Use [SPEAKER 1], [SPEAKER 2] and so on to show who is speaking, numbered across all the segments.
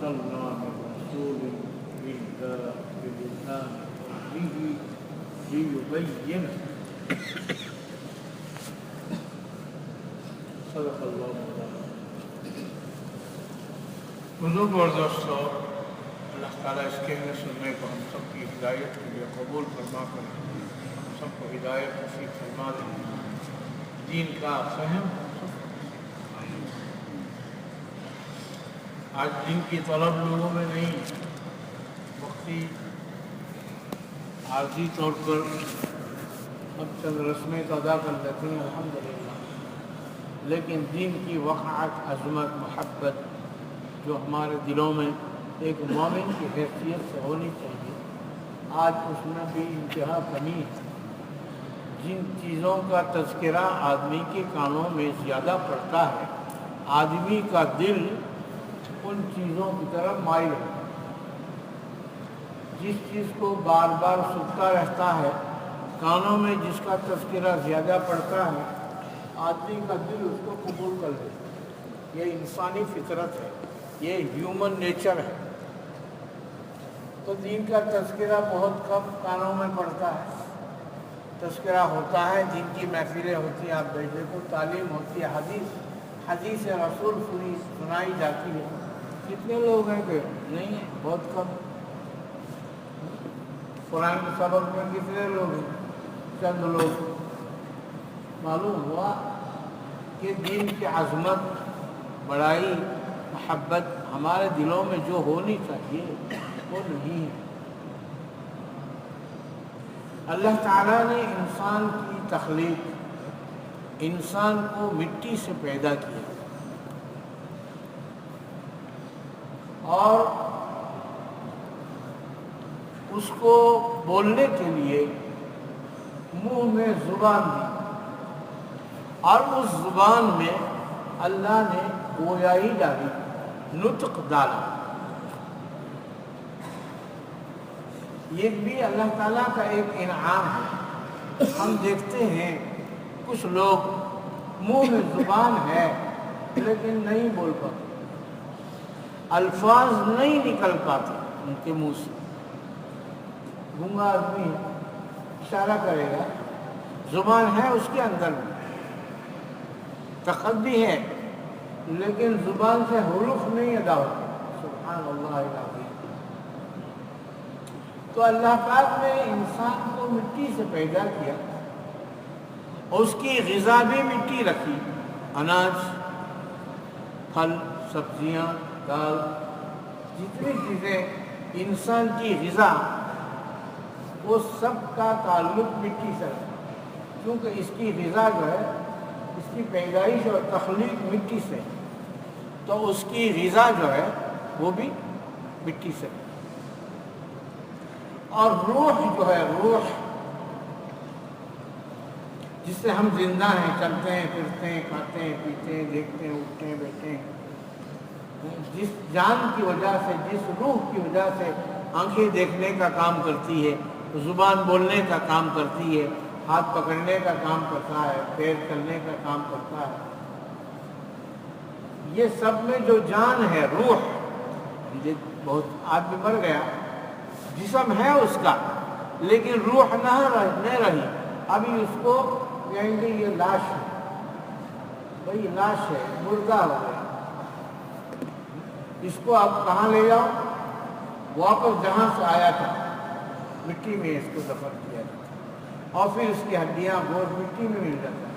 [SPEAKER 1] أرسلنا من رسول إلا بلسان قومه ليبين صدق الله مولانا۔ بزرگ اور دوستو، اللہ تعالیٰ اس کہنے سننے کو ہم سب کی ہدایت کے لیے قبول فرما کر ہم سب کو ہدایت نصیب فرما دیں، دین کا فہم ہم سب کو نصیب۔ آج دین کی طلب لوگوں میں نہیں، وقتی عارضی طور پر ہم چند رسمیں تو ادا کر لیتے ہیں الحمدللہ، لیکن دین کی وقعت، عظمت، محبت جو ہمارے دلوں میں ایک مومن کی حیثیت سے ہونی چاہیے، آج اس میں بھی انتہا کمی ہے۔ جن چیزوں کا تذکرہ آدمی کے کانوں میں زیادہ پڑتا ہے، آدمی کا دل ان چیزوں کی طرف مائل ہے۔ جس چیز کو بار بار سنتا رہتا ہے، کانوں میں جس کا تذکرہ زیادہ پڑتا ہے، آدمی کا دل اس کو قبول کر لیتا ہے۔ یہ انسانی فطرت ہے، یہ ہیومن نیچر ہے۔ تو دین کا تذکرہ بہت کم کانوں میں پڑتا ہے۔ تذکرہ ہوتا ہے، دین کی محفلیں ہوتی ہیں، آپ بیٹھے کو تعلیم ہوتی ہے، حدیث رسول سنائی جاتی ہے۔ کتنے لوگ ہیں کہ نہیں ہیں؟ بہت کم۔ قرآن کے سبق میں کتنے لوگ ہیں؟ چند لوگ۔ معلوم ہوا کہ دین کی عظمت، بڑائی، محبت ہمارے دلوں میں جو ہونی چاہیے وہ نہیں ہے۔ اللہ تعالیٰ نے انسان کی تخلیق، انسان کو مٹی سے پیدا کیا، اور اس کو بولنے کے لیے منہ میں زبان دی، اور اس زبان میں اللہ نے گویائی ڈالی، نطق ڈالا۔ یہ بھی اللہ تعالیٰ کا ایک انعام ہے۔ ہم دیکھتے ہیں کچھ لوگ منہ میں زبان ہے لیکن نہیں بول پاتے، الفاظ نہیں نکل پاتے ان کے منہ سے۔ گونگا آدمی اشارہ کرے گا، زبان ہے اس کے اندر بھی، تخطی ہے، لیکن زبان سے حروف نہیں ادا ہوتے۔ سبحان اللہ العظیم۔ تو اللہ پاک نے انسان کو مٹی سے پیدا کیا، اور اس کی غذا بھی مٹی رکھی، اناج، پھل، سبزیاں، دال، جتنی چیزیں انسان کی غذا، وہ سب کا تعلق مٹی سے رکھا، کیونکہ اس کی غذا جو ہے، اس کی پیدائش اور تخلیق مٹی سے، تو اس کی غذا جو ہے وہ بھی مٹی سے۔ اور روح جو ہے، روح جس سے ہم زندہ ہیں، چلتے ہیں، پھرتے ہیں، کھاتے ہیں، پیتے ہیں، دیکھتے ہیں، اٹھتے ہیں، بیٹھتے ہیں، جس جان کی وجہ سے، جس روح کی وجہ سے آنکھیں دیکھنے کا کام کرتی ہے، زبان بولنے کا کام کرتی ہے، ہاتھ پکڑنے کا کام کرتا ہے، پیر چلنے کا کام کرتا ہے، یہ سب میں جو جان ہے، روح، بہت آدمی مر گیا، جسم ہے اس کا لیکن روح نہ رہی، ابھی اس کو کہیں گے یہ لاش ہے، بھئی لاش ہے، مردہ ہو گیا، اس کو آپ کہاں لے جاؤ؟ واپس جہاں سے آیا تھا، مٹی میں اس کو دفن کیا جاتا، اور پھر اس کی ہڈیاں، گوشت مٹی میں مل جاتا ہے۔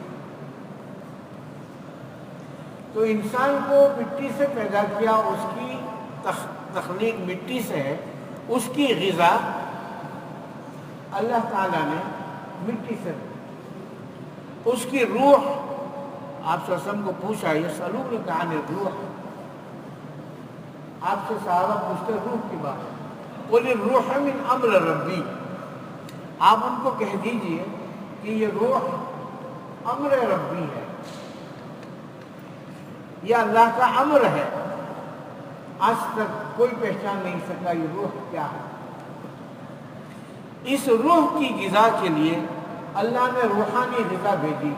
[SPEAKER 1] تو انسان کو مٹی سے پیدا کیا، اس کی تخلیق مٹی سے ہے، اس کی غذا اللہ تعالیٰ نے مٹی سے دی۔ اس کی روح، آپ صلی اللہ علیہ وسلم کو پوچھا، یسألونک عن الروح، آپ سے صحابہ پوچھتے روح کی بات، قل الروح من امر ربی، آپ ان کو کہہ دیجئے کہ یہ روح امر ربی ہے، یہ اللہ کا امر ہے، آج تک کوئی پہچان نہیں سکا یہ روح کیا ہے۔ اس روح کی غذا کے لیے اللہ نے روحانی غذا بھیجی،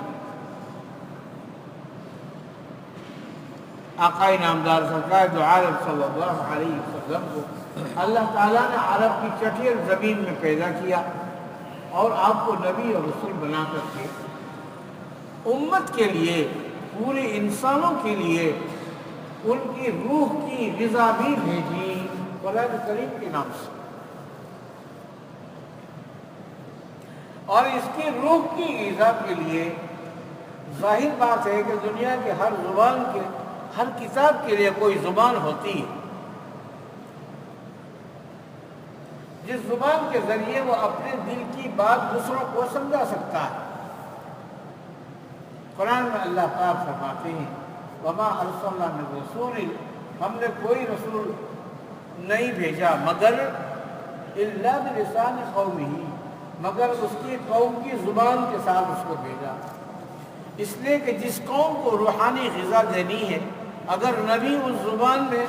[SPEAKER 1] آقائے نامدار سرکار دو عالم صلی اللہ علیہ وسلم کو اللہ تعالیٰ نے عرب کی چٹیل زمین میں پیدا کیا اور آپ کو نبی اور رسول بنا کر کے امت کے لیے، پورے انسانوں کے لیے ان کی روح کی غذا بھی بھیجی قرآن کریم کے نام سے۔ اور اس کی روح کی غذا کے لیے ظاہر بات ہے کہ دنیا کے ہر زبان کے، ہر کتاب کے لیے کوئی زبان ہوتی ہے جس زبان کے ذریعے وہ اپنے دل کی بات دوسروں کو سمجھا سکتا ہے۔ قرآن میں اللہ پاک فرماتے ہیں وما ارسلنا من رسول، ہم نے کوئی رسول نہیں بھیجا مگر الا بلسان قومہ، مگر اس کی قوم کی زبان کے ساتھ اس کو بھیجا، اس لیے کہ جس قوم کو روحانی غذا دینی ہے اگر نبی اس زبان میں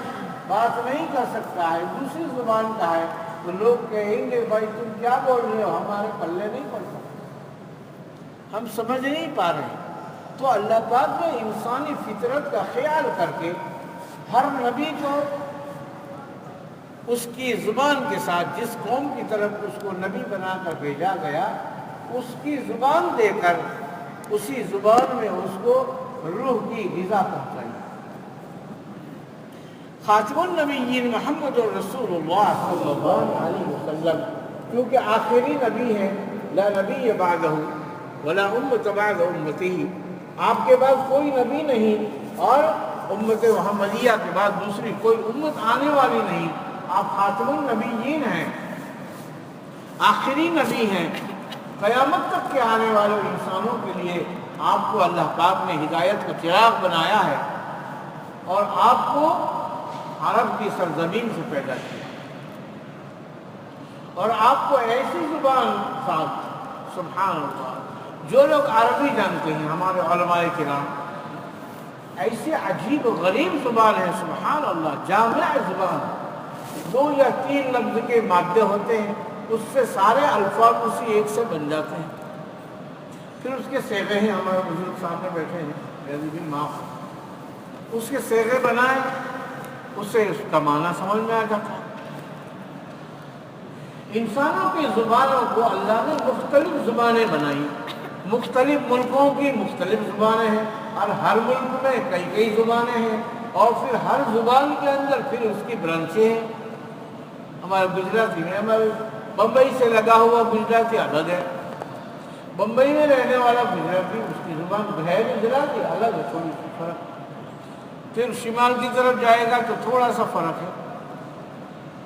[SPEAKER 1] بات نہیں کر سکتا ہے، دوسری زبان کا ہے، تو لوگ کہیں گے بھائی تم کیا بول رہے ہو، ہمارے پلے نہیں پڑتا، ہم سمجھ نہیں پا رہے۔ تو اللہ پاک نے انسانی فطرت کا خیال کر کے ہر نبی کو اس کی زبان کے ساتھ، جس قوم کی طرف اس کو نبی بنا کر بھیجا گیا، اس کی زبان دے کر اسی زبان میں اس کو روح کی غذا پہنچائی۔ خاتم النبیین محمد رسول اللہ صلی اللہ علیہ وسلم کیونکہ آخری نبی ہے، لا نبی بعدہ ولا امت بعد امتہ، آپ کے بعد کوئی نبی نہیں اور امت محمدیہ کے بعد دوسری کوئی امت آنے والی نہیں، آپ خاتم النبیین ہیں، آخری نبی ہیں، قیامت تک کے آنے والے انسانوں کے لیے آپ کو اللہ پاک نے ہدایت کا چراغ بنایا ہے اور آپ کو عرب کی سرزمین سے پیدا کیا اور آپ کو ایسی زبان ساتھ، سبحان اللہ، جو لوگ عربی جانتے ہیں ہمارے علماء کرام، ایسی عجیب و غریب زبان ہے، سبحان اللہ، جامع زبان، 2 یا 3 لفظ کے مادے ہوتے ہیں، اس سے سارے الفاظ اسی ایک سے بن جاتے ہیں، پھر اس کے صیغے ہیں، ہمارے بزرگ سامنے بیٹھے ہیں، میری بھی معاف، اس کے صیغے بنائے، اس سے اس کا معنی سمجھ میں آ جاتا ہے۔ انسانوں کی زبانوں کو اللہ نے مختلف زبانیں بنائی، مختلف ملکوں کی مختلف زبانیں ہیں، اور ہر ملک میں کئی زبانیں ہیں، اور پھر ہر زبان کے اندر پھر اس کی برانچیں ہیں۔ ہمارے گجراتی میں، ہمارے بمبئی سے لگا ہوا گجراتی الگ ہے، بمبئی میں رہنے والا گجراتی اس کی زبان ہے گجراتی الگ ہے، تھوڑی سی فرق، پھر شمال کی طرف جائے گا تو تھوڑا سا فرق ہے،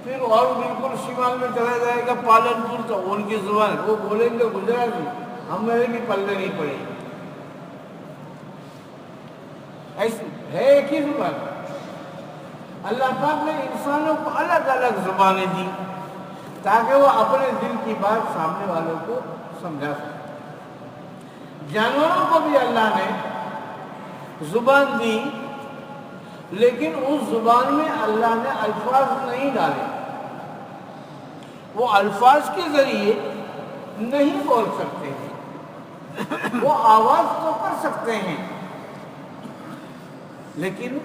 [SPEAKER 1] پھر اور بالکل شمال میں چلا جائے گا پالنپور تو ان کی زبان وہ بولیں گے گجراتی، ہم میرے بھی پلے نہیں پڑے گی، ایسی ہے ایک ہی زبان۔ اللہ پاک نے انسانوں کو الگ الگ زبانیں دی تاکہ وہ اپنے دل کی بات سامنے والوں کو سمجھا سکے۔ جانوروں کو بھی اللہ نے زبان دی، لیکن اس زبان میں اللہ نے الفاظ نہیں ڈالے، وہ الفاظ کے ذریعے نہیں بول سکتے ہیں، وہ آواز تو کر سکتے ہیں لیکن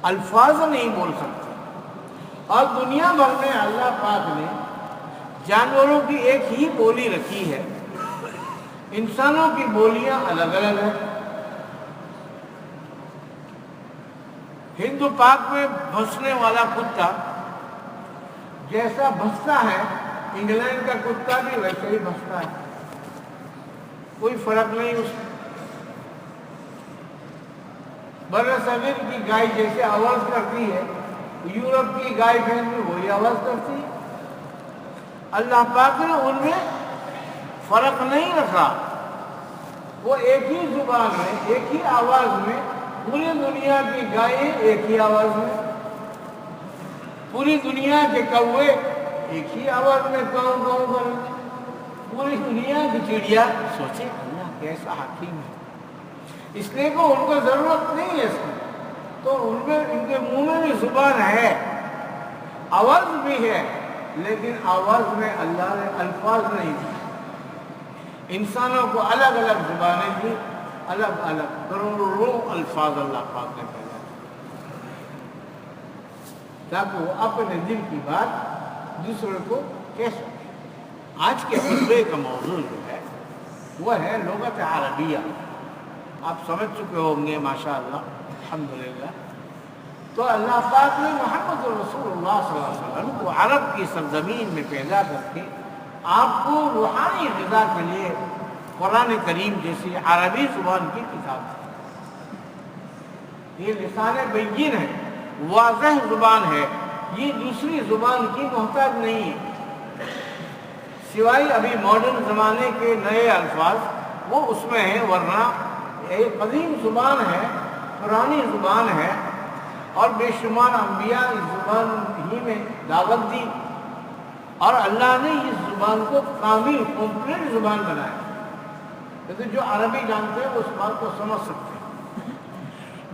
[SPEAKER 1] الفاظ نہیں بول سکتے۔ اور دنیا بھر میں اللہ پاک نے جانوروں کی ایک ہی بولی رکھی ہے، انسانوں کی بولیاں الگ الگ ہیں۔ ہند پاک میں بھسنے والا کتا جیسا بھستا ہے، انگلینڈ کا کتا بھی ویسے ہی بھستا ہے، کوئی فرق نہیں اس میں۔ برصغیر کی گائے جیسے آواز کرتی ہے، یورپ کی گائے بھینس بھی وہی آواز کرتی ہے۔ اللہ پاک نے ان میں فرق نہیں رکھا، وہ ایک ہی زبان میں، ایک ہی آواز میں، پوری دنیا کی گائیں ایک ہی آواز میں، پوری دنیا کے کوے ایک ہی آواز میں کاؤں کاؤں کریں، پوری دنیا کی چڑیا، سوچے اللہ کیسا حکیم ہے، اس لیے کہ ان کو ضرورت نہیں ہے اس کی، تو ان کے منہ میں بھی زبان ہے، آواز بھی ہے، لیکن آواز میں اللہ نے الفاظ نہیں دی۔ انسانوں کو الگ الگ زبانیں دی، الگ الگ کروڑوں الفاظ اللہ پاک نے پیدا کیے۔ تاکہ وہ اپنے دل کی بات دوسرے کو کہہ سکے۔ آج کے خطبے کا موضوع جو ہے وہ ہے لغت عربیہ۔ آپ سمجھ چکے ہوں گے ماشاءاللہ الحمدللہ۔ تو اللہ پاک نے محمد رسول اللہ صلی اللہ علیہ وسلم کو عرب کی سرزمین میں پیدا کر کے آپ کو روحانی غذا کے لیے قرآن کریم جیسی عربی زبان کی کتاب دی۔ یہ لسان بین ہے، واضح زبان ہے، یہ دوسری زبان کی محتاج نہیں ہے، سوائے ابھی ماڈرن زمانے کے نئے الفاظ وہ اس میں ہیں، ورنہ ایک قدیم زبان ہے، پرانی زبان ہے، اور بے شمار انبیاء اس زبان ہی میں دعوت دی، اور اللہ نے اس زبان کو کامل کمپلیٹ زبان بنایا۔ لیکن جو عربی جانتے ہیں اس بات کو سمجھ سکتے ہیں۔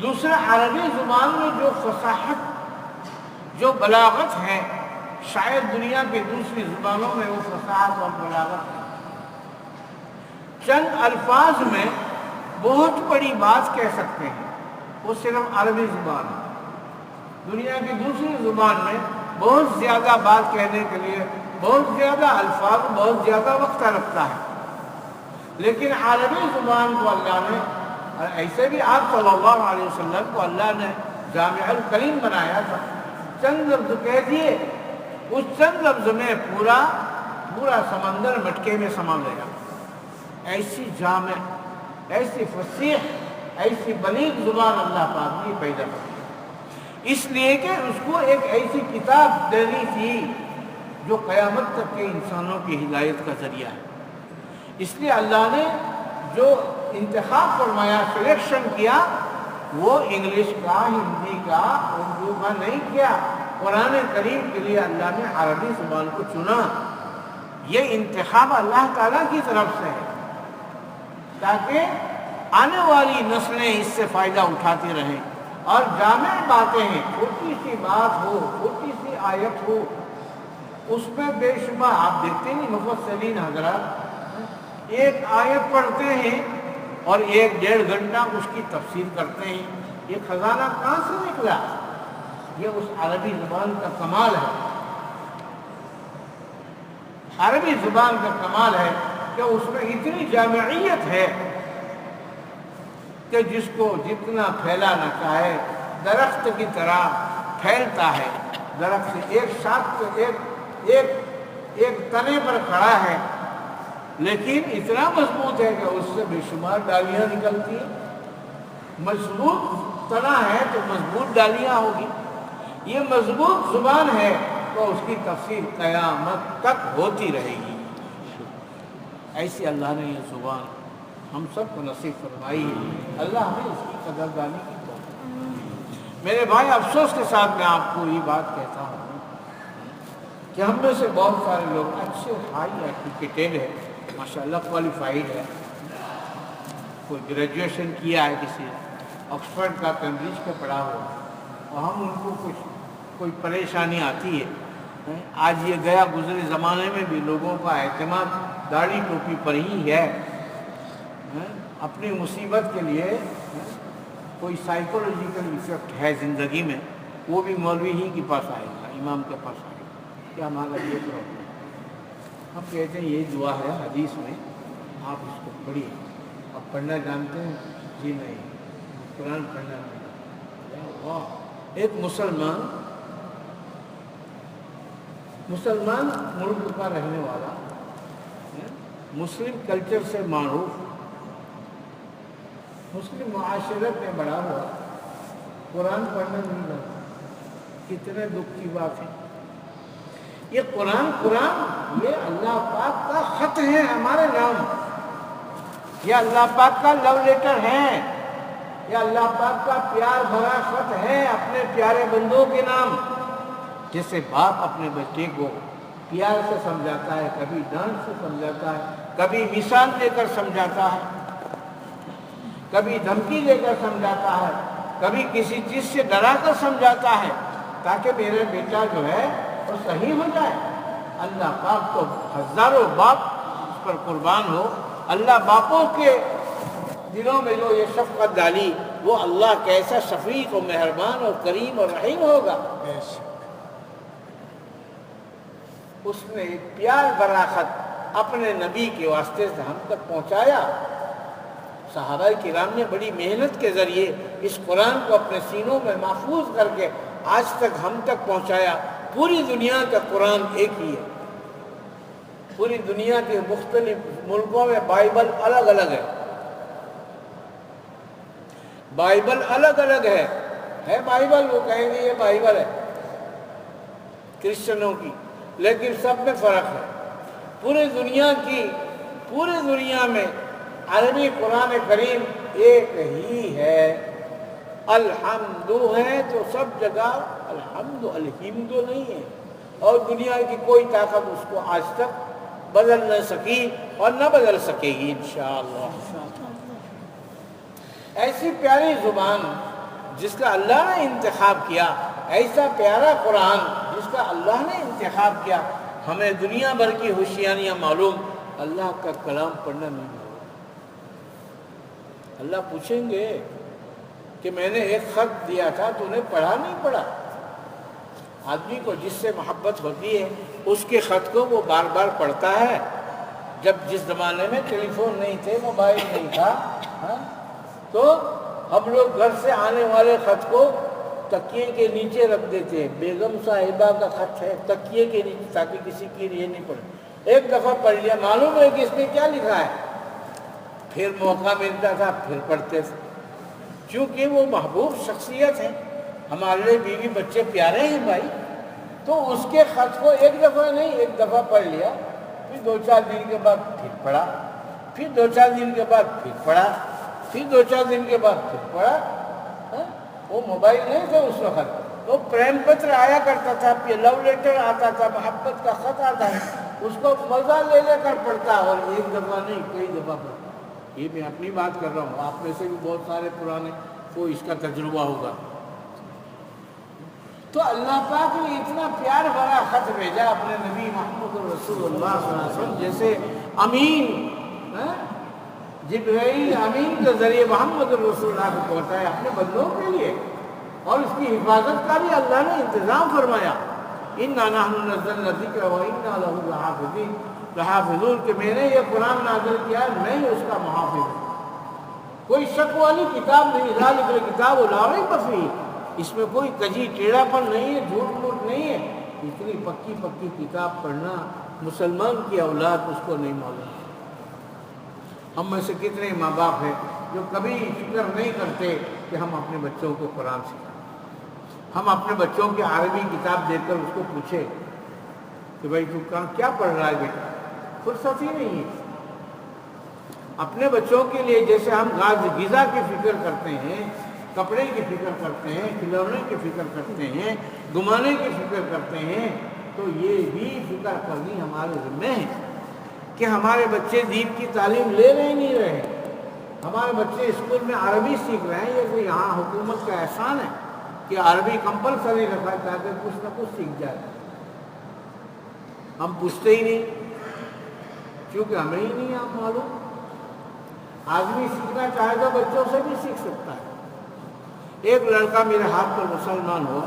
[SPEAKER 1] دوسرا، عربی زبان میں جو فصاحت، جو بلاغت ہے، شاید دنیا کے دوسری زبانوں میں وہ فصاحت اور بلاغت ہے۔ چند الفاظ میں بہت بڑی بات کہہ سکتے ہیں، وہ صرف عربی زبان ہے۔ دنیا کی دوسری زبان میں بہت زیادہ بات کہنے کے لیے بہت زیادہ الفاظ، بہت زیادہ وقت لگتا ہے، لیکن عربی زبان کو اللہ نے، ایسے بھی آپ صلی اللہ علیہ وسلم کو اللہ نے جامع الکلیم بنایا تھا، چند لفظ کہہ دیے، اس چند لفظ میں پورا سمندر مٹکے میں سما گیا۔ ایسی جامع، ایسی فصیح، ایسی بلیغ زبان اللہ پاک نے پیدا کی، اس لیے کہ اس کو ایک ایسی کتاب دینی تھی جو قیامت تک کے انسانوں کی ہدایت کا ذریعہ ہے۔ اس لیے اللہ نے جو انتخاب فرمایا، سلیکشن کیا، وہ انگلش کا، ہندی کا، اردو کا نہیں کیا، قرآن کریم کے لیے اللہ نے عربی زبان کو چنا۔ یہ انتخاب اللہ تعالیٰ کی طرف سے ہے تاکہ آنے والی نسلیں اس سے فائدہ اٹھاتی رہیں، اور جامع باتیں ہیں، چھوٹی سی بات ہو، چھوٹی سی آیت ہو، اس میں بے شمار آپ دیکھتے ہیں مفسرین حضرات ایک آیت پڑھتے ہیں اور 1-1.5 گھنٹہ اس کی تفسیر کرتے ہیں۔ یہ خزانہ کہاں سے نکلا؟ یہ اس عربی زبان کا کمال ہے۔ عربی زبان کا کمال ہے کہ اس میں اتنی جامعیت ہے کہ جس کو جتنا پھیلانا چاہے درخت کی طرح پھیلتا ہے۔ درخت ایک شاخ پہ ایک تنے پر کھڑا ہے، لیکن اتنا مضبوط ہے کہ اس سے بے شمار ڈالیاں نکلتی ہیں۔ مضبوط تنا ہے تو مضبوط ڈالیاں ہوگی۔ یہ مضبوط زبان ہے تو اس کی تفسیر قیامت تک ہوتی رہے گی۔ ایسی اللہ نے یہ زبان ہم سب کو نصیب فرمائی ہے، اللہ ہمیں اس کی قدردانی کی توفیق۔ میرے بھائی، افسوس کے ساتھ میں آپ کو یہ بات کہتا ہوں کہ ہم میں سے بہت سارے لوگ اچھے ہائی ایجوکیٹڈ ہے، ماشاءاللہ کوالیفائڈ ہے، کوئی گریجویشن کیا ہے، کسی آکسفورڈ کا، کیمبرج کا پڑھا ہوا، اور ہم ان کو کوئی پریشانی آتی ہے۔ آج یہ گیا گزرے زمانے میں بھی لوگوں کا اعتماد داڑھی ٹوپی پر ہی ہے۔ اپنی مصیبت کے لیے کوئی سائیکولوجیکل ایفیکٹ ہے زندگی میں، وہ بھی مولوی ہی کے پاس آئے گا، امام کے پاس آئے گا کہ ہمارا یہ پرابلم ہے۔ ہم کہتے ہیں یہ دعا ہے حدیث میں، آپ اس کو پڑھیے۔ آپ پڑھنا جانتے ہیں؟ جی نہیں، قرآن پڑھنا نہیں۔ ایک مسلمان ملک کا رہنے والا، مسلم کلچر سے معروف، مسلم معاشرت میں بڑا ہوا، قرآن پڑھنا نہیں جانتا، کتنے دکھ کی بات ہے۔ یہ قرآن یہ اللہ پاک کا خط ہے ہمارے نام، یہ اللہ پاک کا لو لیٹر ہے، یہ اللہ پاک کا پیار بھرا خط ہے اپنے پیارے بندوں کے نام۔ جیسے باپ اپنے بچے کو پیار سے سمجھاتا ہے، کبھی ڈانٹ سے سمجھاتا ہے، کبھی مثال دے کر سمجھاتا ہے، کبھی دھمکی دے کر سمجھاتا ہے، کبھی کسی چیز سے ڈرا کر سمجھاتا ہے تاکہ میرا بیٹا جو ہے وہ صحیح ہو جائے۔ اللہ پاک تو ہزاروں باپ اس پر قربان ہو، اللہ باپوں کے دلوں میں جو یہ شفقت ڈالی، وہ اللہ کیسا شفیق و مہربان اور کریم اور رحیم ہوگا۔ اس نے ایک پیار بھرا خط اپنے نبی کے واسطے سے ہم تک پہنچایا۔ صحابہ کرام نے بڑی محنت کے ذریعے اس قرآن کو اپنے سینوں میں محفوظ کر کے آج تک ہم تک پہنچایا۔ پوری دنیا کا قرآن ایک ہی ہے، پوری دنیا کے مختلف ملکوں میں بائبل الگ الگ ہے، بائبل الگ الگ ہے بائبل، وہ کہیں گے یہ بائبل ہے کرسچنوں کی، لیکن سب میں فرق ہے۔ پوری دنیا میں عربی قرآن کریم ایک ہی ہے۔ الحمد ہے تو سب جگہ الحمد، الحمد نہیں ہے، اور دنیا کی کوئی طاقت اس کو آج تک بدل نہ سکی اور نہ بدل سکے گی انشاءاللہ۔ ایسی پیاری زبان جس کا اللہ نے انتخاب کیا، ایسا پیارا قرآن جس کا اللہ نے انتخاب کیا، ہمیں دنیا بھر کی ہوشیاریاں معلوم، اللہ کا کلام پڑھنا نہیں معلوم۔ اللہ پوچھیں گے کہ میں نے ایک خط دیا تھا تو نے پڑھا نہیں پڑھا؟ آدمی کو جس سے محبت ہوتی ہے اس کے خط کو وہ بار بار پڑھتا ہے۔ جب جس زمانے میں ٹیلی فون نہیں تھے، موبائل نہیں تھا، تو ہم لوگ گھر سے آنے والے خط کو تکیے کے نیچے رکھ دیتے ہیں۔ بیگم صاحبہ کا خط ہے، تکیے کے نیچے، تاکہ کسی کی یہ نہیں پڑے۔ ایک دفعہ پڑھ لیا، معلوم ہے کہ اس میں کیا لکھا ہے، پھر موقع ملتا تھا پھر پڑھتے تھے، کیونکہ وہ محبوب شخصیت ہے، ہمارے لیے بیوی بچے پیارے ہیں بھائی۔ تو اس کے خط کو ایک دفعہ نہیں، ایک دفعہ پڑھ لیا، پھر 2-4 دن کے بعد پھر پڑھا، پھر 2-4 دن کے بعد پھر پڑھا، پھر 2-4 دن کے بعد پھر پڑھا۔ وہ موبائل نہیں تھا اس وقت، وہ پریم پتر آیا کرتا تھا، پھر لو لیٹر آتا تھا، محبت کا خط آتا ہے، اس کو مزہ لے لے کر پڑھتا، اور ایک دفعہ نہیں کئی دفعہ پڑھتا۔ یہ میں اپنی بات کر رہا ہوں، آپ میں سے بھی بہت سارے پرانے کو اس کا تجربہ ہوگا۔ تو اللہ پاک نے اتنا پیار بھرا خط بھیجا اپنے نبی محمد رسول اللہ صلی اللہ علیہ وسلم جیسے امین، جبرائیل امین کے ذریعے محمد رسول اللہ کو پہنچایا اپنے بندوں کے لیے، اور اس کی حفاظت کا بھی اللہ نے انتظام فرمایا۔ اِنَّا نَحْنُ نَزَّلْنَا الذِّكْرَ وَإِنَّا لَهُ لَحَافِظُونَ کہ میں نے یہ قرآن نازل کیا ہے، میں ہی اس کا محافظ ہوں۔ کوئی شک والی کتاب نہیں، ذَلِكَ الْكِتَابُ لَا رَيْبَ فِيهِ، اس میں کوئی کجی ٹیڑھا پن نہیں ہے، جھوٹ موٹ نہیں ہے۔ اتنی پکی کتاب پڑھنا مسلمان کی اولاد اس کو نہیں معلوم۔ ہم میں سے کتنے ماں باپ ہیں جو کبھی فکر نہیں کرتے کہ ہم اپنے بچوں کو قرآن سکھائیں، ہم اپنے بچوں کی عربی کتاب دیکھ کر اس کو پوچھیں کہ بھائی تو کیا پڑھ رہا ہے بیٹا، فرصت ہی نہیں ہے۔ اپنے بچوں کے لیے جیسے ہم غذا کی فکر کرتے ہیں، کپڑے کی فکر کرتے ہیں، کھلونے کی فکر کرتے ہیں، گھمانے کی فکر کرتے ہیں، تو یہ بھی فکر کرنی ہمارے ذمہ ہے کہ ہمارے بچے دین کی تعلیم لے رہے نہیں رہے، ہمارے بچے اسکول میں عربی سیکھ رہے ہیں۔ یہ تو یہاں حکومت کا احسان ہے کہ عربی کمپلسری رکھا تاکہ کچھ نہ کچھ سیکھ جائے۔ ہم پوچھتے ہی نہیں کیونکہ ہمیں ہی نہیں آپ معلوم۔ آدمی سیکھنا چاہے تو بچوں سے بھی سیکھ سکتا ہے۔ ایک لڑکا میرے ہاتھ پر مسلمان ہوا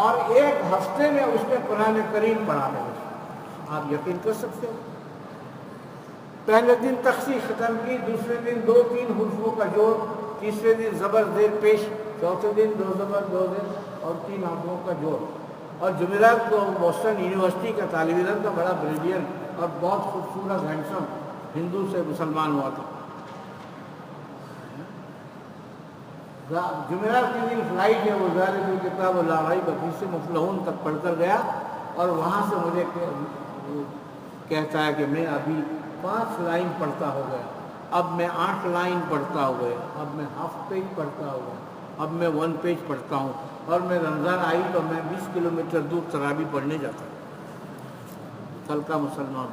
[SPEAKER 1] اور ایک ہفتے میں اس نے قرآن کریم پڑھا ہے، آپ یقین کر سکتے ہو؟ پہلے دن تخصیص ختم کی، دوسرے دن 2-3 حروفوں کا جوڑ، تیسرے دن زبر زیر پیش، چوتھے دن 2 زبر 2 زیر اور 3 حروفوں کا جوڑ۔ اور جمعرات کو بوسٹن یونیورسٹی کا طالب علم کا بڑا بریلینٹ اور بہت خوبصورت ہینڈسم ہندو سے مسلمان ہوا تھا۔ جمعرات کے دن فلائٹ ہے، وہ ذالک الکتاب لا ریب فیہ سے مفلحون تک پڑھ کر گیا، اور وہاں سے مجھے کہتا ہے کہ میں ابھی 5 لائن پڑھتا ہو گیا، اب میں 8 لائن پڑھتا ہو گیا، اب میں ہاف پیج پڑھتا ہو گیا، اب میں 1 پیج پڑھتا ہوں، اور میں رمضان آئی تو میں 20 کلومیٹر دور تراویح پڑھنے جاتا ہوں۔ کل کا مسلمان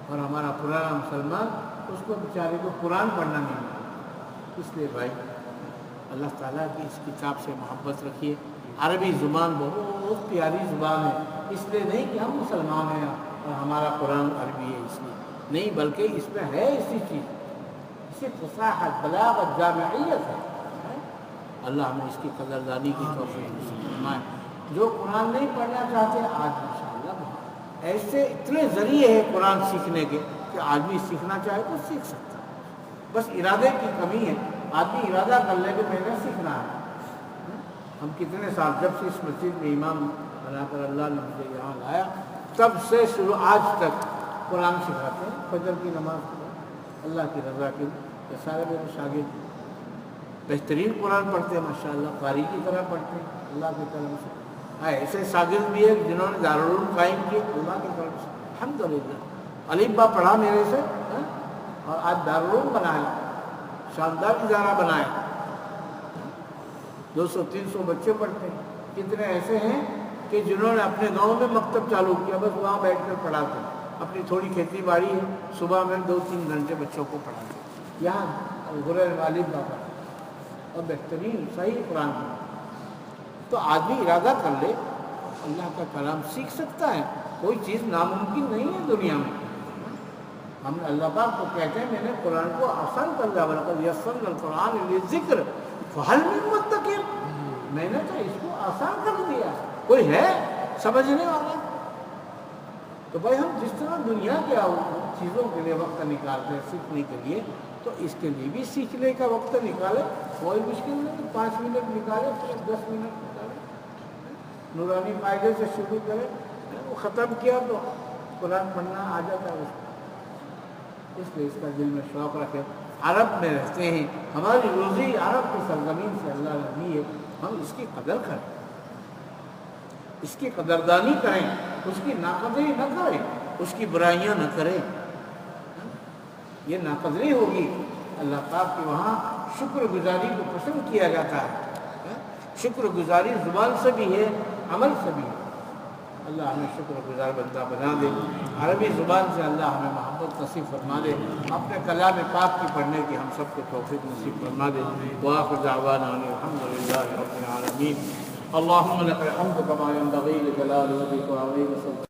[SPEAKER 1] اور ہمارا پرانا مسلمان، اس کو بیچارے کو قرآن پڑھنا نہیں ملتا۔ اس لیے بھائی اللہ تعالیٰ کی اس کتاب سے محبت رکھیے۔ عربی زبان بہت پیاری زبان ہے، اس لیے نہیں کہ ہم مسلمان ہیں اور ہمارا قرآن عربی ہے اس لیے نہیں، بلکہ اس میں ہے اسی چیز، اسی فصاحت، بلاغت، جامعیت ہے۔ اللہ ہمیں اس کی قدردانی کی توفیق فرمائے۔ جو قرآن نہیں پڑھنا چاہتے آج انشاءاللہ ایسے اتنے ذریعے ہیں قرآن سیکھنے کے کہ آدمی سیکھنا چاہے تو سیکھ سکتا ہے، بس ارادے کی کمی ہے۔ آدمی ارادہ کر لے کہ میں نے سیکھنا ہے۔ ہم کتنے سال، جب سے اس مسجد میں امام بنا کر اللہ نے مجھے یہاں لایا، تب سے شروع آج تک قرآن سکھاتے ہیں، فجر کی نماز پڑھیں اللہ کی رضا کے لیے۔ یہ سارے میرے شاگرد بہترین قرآن پڑھتے ہیں ماشاءاللہ، قاری کی طرح پڑھتے ہیں اللہ کی کرم سے۔ ایسے شاگرد بھی ہیں جنہوں نے دارالعلوم قائم کیے اللہ کی کرم سے الحمدللہ۔ الف با پڑھا میرے سے اور آج دارالعلوم بنایا، شاندار ادارہ بنایا، 200-300 بچے پڑھتے ہیں۔ کتنے ایسے ہیں کہ جنہوں نے اپنے گاؤں میں مکتب چالو کیا، بس وہاں بیٹھ کر پڑھاتے ہیں، اپنی تھوڑی کھیتی باڑی ہے، صبح میں 2-3 گھنٹے بچوں کو پڑھاتے ہیں، یہاں غرر والد بابا اور بہترین صحیح قرآن ہے۔ تو آدمی ارادہ کر لے اللہ کا کلام سیکھ سکتا ہے، کوئی چیز ناممکن نہیں ہے دنیا میں۔ ہم اللہ پاک کو کہتے ہیں میں نے قرآن کو آسان کر دیا، وَلَقَدْ يَسَّرْنَا الْقُرْآنَ لِلذِّكْرِ فَهَلْ مِن مُّدَّكِرٍ، میں نے تو اس کو آسان کر دیا، کوئی ہے سمجھنے والا؟ تو بھائی ہم جس طرح دنیا کے چیزوں کے لیے وقت نکالتے ہیں سیکھنے کے لیے، تو اس کے لیے بھی سیکھنے کا وقت نکالے، کوئی مشکل نہیں، 5 منٹ نکالے، 10 منٹ نکالے، نورانی قاعدے سے شروع کرے، وہ ختم کیا تو قرآن پڑھنا آ جاتا ہے اس کو۔ اس لیے اس کا دل میں شوق رکھے۔ عرب میں رہتے ہیں، ہماری روزی عرب کی سرزمین سے اللہ نے دی ہے، ہم اس کی قدر کریں، اس کی قدردانی کریں، اس کی ناقدری نہ کریں، اس کی برائیاں نہ کریں۔ یہ ناقدری ہوگی، اللہ پاک کے وہاں شکر گزاری کو پسند کیا جاتا ہے۔ شکر گزاری زبان سے بھی ہے، عمل سے بھی ہے۔ اللہ ہمیں شکر گزار بندہ بنا دے، عربی زبان سے اللہ ہمیں محبت نصیب فرما دے، اپنے کلام پاک کی پڑھنے کی ہم سب کو توفیق نصیب فرما دے۔ وآخر دعوانا الحمدللہ رب العالمین۔ اللہم لک الحمد کما ینبغی لجلال وجہک وعظیم سلطانک۔